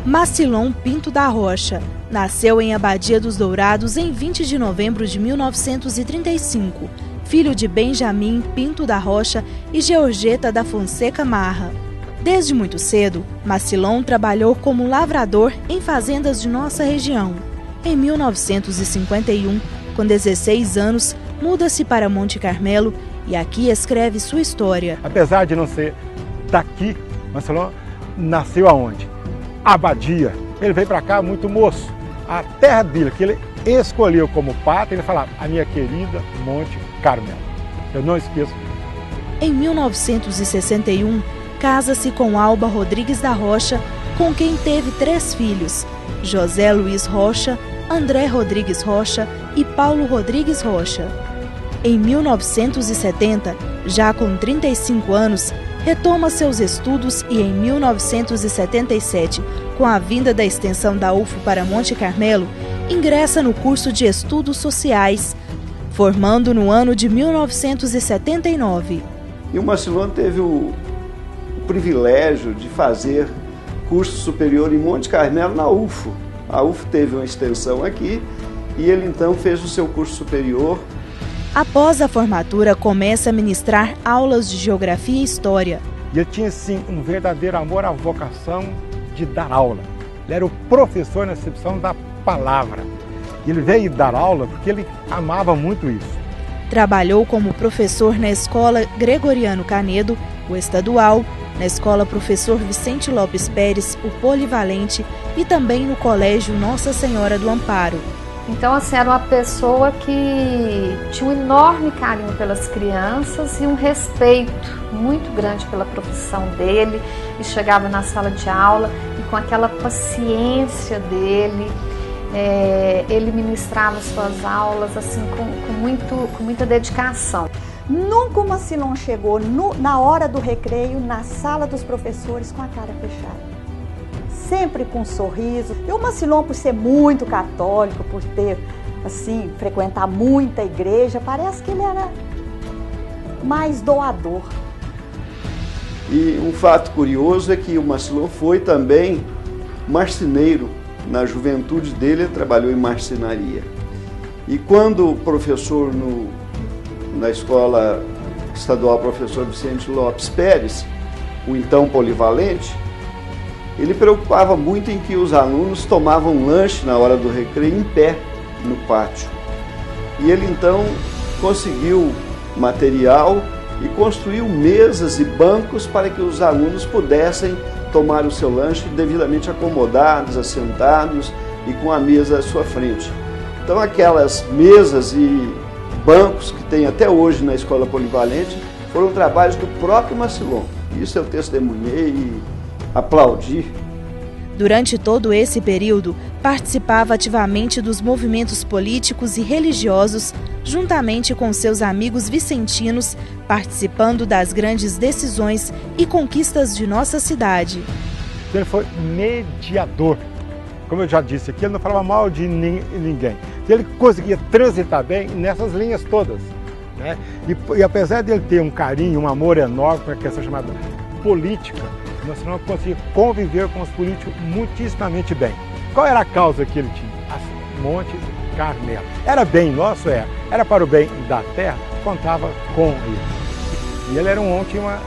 Marcilon Pinto da Rocha nasceu em Abadia dos Dourados em 20 de novembro de 1935, filho de Benjamin Pinto da Rocha e Georgeta da Fonseca Marra. Desde muito cedo, Marcilon trabalhou como lavrador em fazendas de nossa região. Em 1951, com 16 anos, muda-se para Monte Carmelo e aqui escreve sua história. Apesar de não ser daqui, Marcilon nasceu aonde? Abadia. Ele veio para cá muito moço. A terra dele, que ele escolheu como pátria, ele falava, a minha querida Monte Carmelo. Eu não esqueço. Em 1961, casa-se com Alba Rodrigues da Rocha, com quem teve 3 filhos, José Luiz Rocha, André Rodrigues Rocha e Paulo Rodrigues Rocha. Em 1970, já com 35 anos, retoma seus estudos e em 1977, com a vinda da extensão da UFO para Monte Carmelo, ingressa no curso de Estudos Sociais, formando no ano de 1979. E o Marcilon teve o privilégio de fazer curso superior em Monte Carmelo na UFO. A UFO teve uma extensão aqui e ele então fez o seu curso superior. Após a formatura, começa a ministrar aulas de Geografia e História. E ele tinha, sim, um verdadeiro amor à vocação de dar aula. Ele era o professor na acepção da palavra. Ele veio dar aula porque ele amava muito isso. Trabalhou como professor na Escola Gregoriano Canedo, o estadual, na Escola Professor Vicente Lopes Pérez, o polivalente, e também no Colégio Nossa Senhora do Amparo. Então, assim, era uma pessoa que tinha um enorme carinho pelas crianças e um respeito muito grande pela profissão dele, e chegava na sala de aula e com aquela paciência dele, ele ministrava suas aulas assim com muita dedicação. Nunca o Marcilon chegou na hora do recreio, na sala dos professores, com a cara fechada. Sempre com um sorriso. E o Marcilon, por ser muito católico, por ter, assim, frequentar muita igreja, parece que ele era mais doador. E um fato curioso é que o Marcilon foi também marceneiro. Na juventude dele, ele trabalhou em marcenaria. E quando professor na Escola Estadual Professor Vicente Lopes Pérez, o então polivalente, ele preocupava muito em que os alunos tomavam lanche na hora do recreio em pé no pátio. E ele então conseguiu material e construiu mesas e bancos para que os alunos pudessem tomar o seu lanche devidamente acomodados, assentados e com a mesa à sua frente. Então aquelas mesas e bancos que tem até hoje na Escola Polivalente foram trabalhos do próprio Marcilon. Isso eu testemunhei e aplaudi. Durante todo esse período, participava ativamente dos movimentos políticos e religiosos, juntamente com seus amigos vicentinos, participando das grandes decisões e conquistas de nossa cidade. Ele foi mediador. Como eu já disse aqui, ele não falava mal de ninguém. Ele conseguia transitar bem nessas linhas todas, né? E apesar de ele ter um carinho, um amor enorme para a questão chamada política, nós não conseguimos conviver com os políticos muitíssimamente bem. Qual era a causa que ele tinha? Monte Carmelo. Era bem nosso? Era para o bem da terra? Contava com ele. E ele era um homem que tinha uma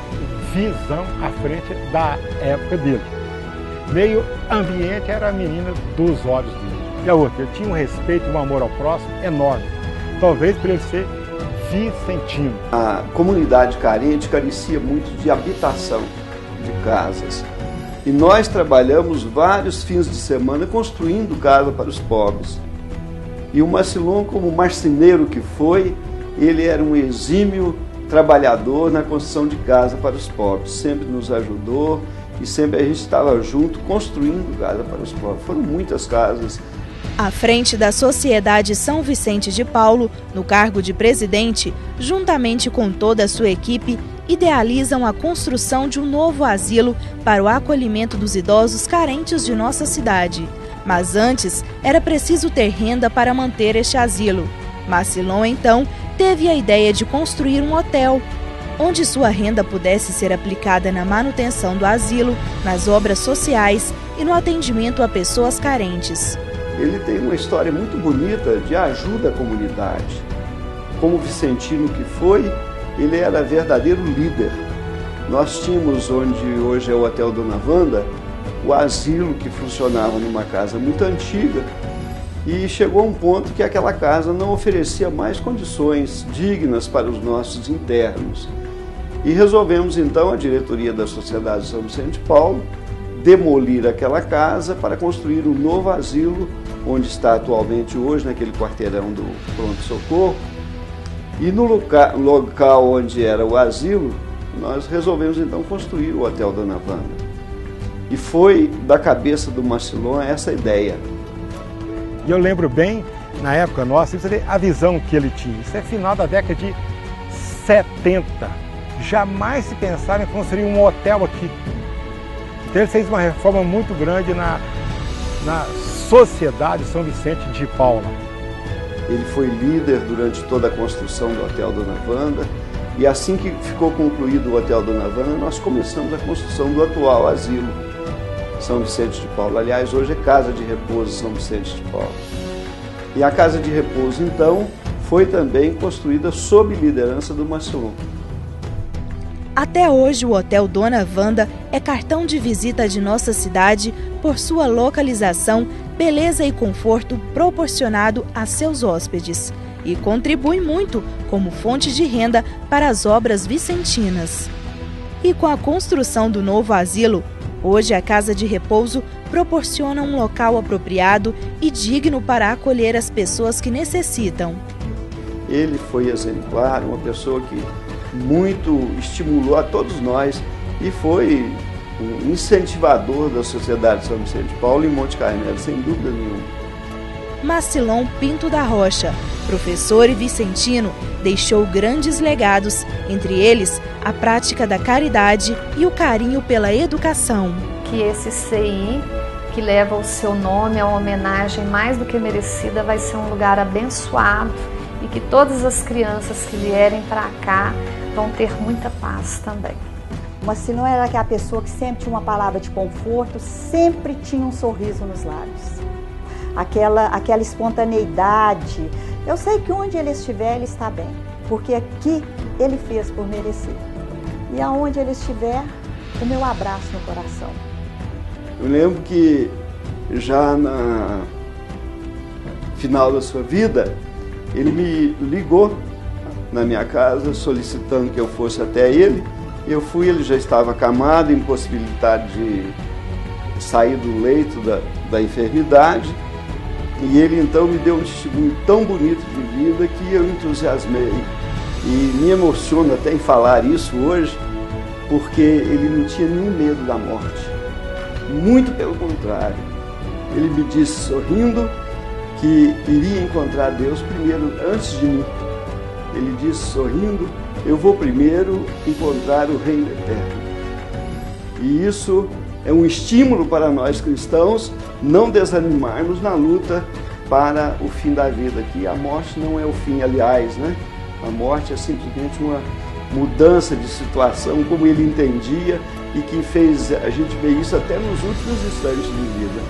visão à frente da época dele. Meio ambiente era a menina dos olhos dele. E a outra, ele tinha um respeito e um amor ao próximo enorme. Talvez por ele ser vicentino. A comunidade carente carecia muito de habitação, de casas. E nós trabalhamos vários fins de semana construindo casa para os pobres. E o Marcilon, como marceneiro que foi, ele era um exímio trabalhador na construção de casa para os pobres. Sempre nos ajudou e sempre a gente estava junto construindo casa para os pobres. Foram muitas casas. À frente da Sociedade São Vicente de Paulo, no cargo de presidente, juntamente com toda a sua equipe, idealizam a construção de um novo asilo para o acolhimento dos idosos carentes de nossa cidade. Mas antes, era preciso ter renda para manter este asilo. Marcilon, então, teve a ideia de construir um hotel, onde sua renda pudesse ser aplicada na manutenção do asilo, nas obras sociais e no atendimento a pessoas carentes. Ele tem uma história muito bonita de ajuda à comunidade. Como vicentino que foi, ele era verdadeiro líder. Nós tínhamos, onde hoje é o Hotel Dona Wanda, o asilo que funcionava numa casa muito antiga, e chegou a um ponto que aquela casa não oferecia mais condições dignas para os nossos internos. E resolvemos então, a diretoria da Sociedade São Vicente de Paulo, demolir aquela casa para construir um novo asilo, onde está atualmente hoje, naquele quarteirão do pronto-socorro. E no local onde era o asilo, nós resolvemos então construir o Hotel Dona Wanda. E foi da cabeça do Marcilon essa ideia. E eu lembro bem, na época nossa, a visão que ele tinha. Isso é final da década de 70. Jamais se pensava em construir um hotel aqui. Então ele fez uma reforma muito grande na Sociedade São Vicente de Paula. Ele foi líder durante toda a construção do Hotel Dona Wanda. E assim que ficou concluído o Hotel Dona Wanda, nós começamos a construção do atual asilo São Vicente de Paulo. Aliás, hoje é Casa de Repouso São Vicente de Paulo. E a Casa de Repouso, então, foi também construída sob liderança do Marcilon. Até hoje, o Hotel Dona Wanda é cartão de visita de nossa cidade por sua localização, beleza e conforto proporcionado a seus hóspedes e contribui muito como fonte de renda para as obras vicentinas. E com a construção do novo asilo, hoje a Casa de Repouso proporciona um local apropriado e digno para acolher as pessoas que necessitam. Ele foi exemplar, uma pessoa que muito estimulou a todos nós e foi um incentivador da Sociedade São Vicente de Paulo em Monte Carmelo, sem dúvida nenhuma. Marcilon Pinto da Rocha, professor e vicentino, deixou grandes legados, entre eles a prática da caridade e o carinho pela educação. Que esse CI, que leva o seu nome, a uma homenagem mais do que merecida, vai ser um lugar abençoado e que todas as crianças que vierem para cá vão ter muita paz também. O Marcilon era aquela pessoa que sempre tinha uma palavra de conforto, sempre tinha um sorriso nos lábios. Aquela espontaneidade. Eu sei que onde ele estiver, ele está bem, porque aqui ele fez por merecer. E aonde ele estiver, o meu abraço no coração. Eu lembro que já na final da sua vida, ele me ligou na minha casa solicitando que eu fosse até ele. Eu fui, ele já estava acamado, impossibilitado de sair do leito da enfermidade. E ele então me deu um testemunho tão bonito de vida que eu entusiasmei. E me emociono até em falar isso hoje, porque ele não tinha nenhum medo da morte. Muito pelo contrário. Ele me disse sorrindo que iria encontrar Deus primeiro antes de mim. Ele disse sorrindo, eu vou primeiro encontrar o Reino Eterno. E isso é um estímulo para nós cristãos não desanimarmos na luta para o fim da vida, que a morte não é o fim, aliás, né? A morte é simplesmente uma mudança de situação, como ele entendia, e que fez a gente ver isso até nos últimos instantes de vida.